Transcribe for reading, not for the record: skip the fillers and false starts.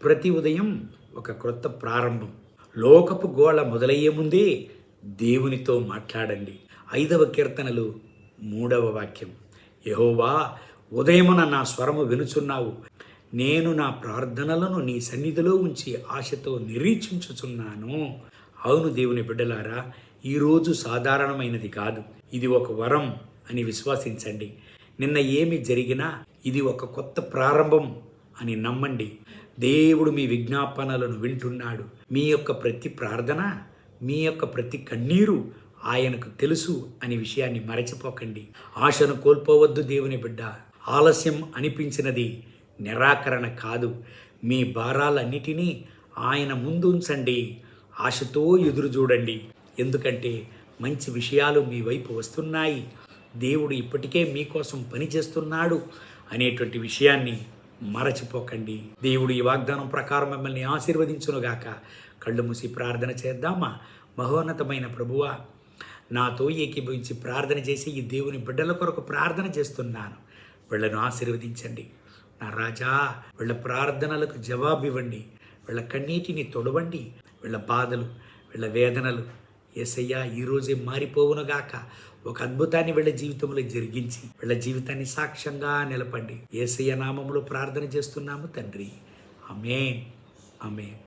ప్రతి ఉదయం ఒక క్రొత్త ప్రారంభం. లోకపు గోళ మొదలయ్యే ముందే దేవునితో మాట్లాడండి. 5వ కీర్తనలు 3వ వాక్యం. యెహోవా, ఉదయమున నా స్వరము వినుచున్నావు. నేను నా ప్రార్థనలను నీ సన్నిధిలో ఉంచి ఆశతో నిరీక్షించుచున్నాను. అవును దేవుని బిడ్డలారా, ఈరోజు సాధారణమైనది కాదు. ఇది ఒక వరం అని విశ్వసించండి. నిన్న ఏమి జరిగినా ఇది ఒక కొత్త ప్రారంభం అని నమ్మండి. దేవుడు మీ విజ్ఞాపనలను వింటున్నాడు. మీ యొక్క ప్రతి ప్రార్థన, మీ యొక్క ప్రతి కన్నీరు ఆయనకు తెలుసు అనే విషయాన్ని మరచిపోకండి. ఆశను కోల్పోవద్దు దేవుని బిడ్డ. ఆలస్యం అనిపించినది నిరాకరణ కాదు. మీ భారాలన్నిటినీ ఆయన ముందు ఉంచండి. ఆశతో ఎదురు చూడండి. ఎందుకంటే మంచి విషయాలు మీ వైపు వస్తున్నాయి. దేవుడు ఇప్పటికే మీకోసం పనిచేస్తున్నాడు అనేటువంటి విషయాన్ని మరచిపోకండి. దేవుడు ఈ వాగ్దానం ప్రకారం మిమ్మల్ని ఆశీర్వదించునుగాక. కళ్ళు మూసి ప్రార్థన చేద్దామా? మహోన్నతమైన ప్రభువా, నాతో ఏకీభవించి ప్రార్థన చేసి ఈ దేవుని బిడ్డల కొరకు ప్రార్థన చేస్తున్నాను. వీళ్ళను ఆశీర్వదించండి నా రాజా. వీళ్ళ ప్రార్థనలకు జవాబివ్వండి. వీళ్ళ కన్నీటిని తొడవండి. వీళ్ళ బాధలు, వీళ్ళ వేదనలు యేసయ్యా ఈరోజే మారిపోవునుగాక. ఒక అద్భుతాన్ని వీళ్ళ జీవితంలో జరిగించి వీళ్ళ జీవితాన్ని సాక్ష్యంగా నిలపండి. యేసయ్య నామములో ప్రార్థన చేస్తున్నాము తండ్రి. ఆమేన్, ఆమేన్.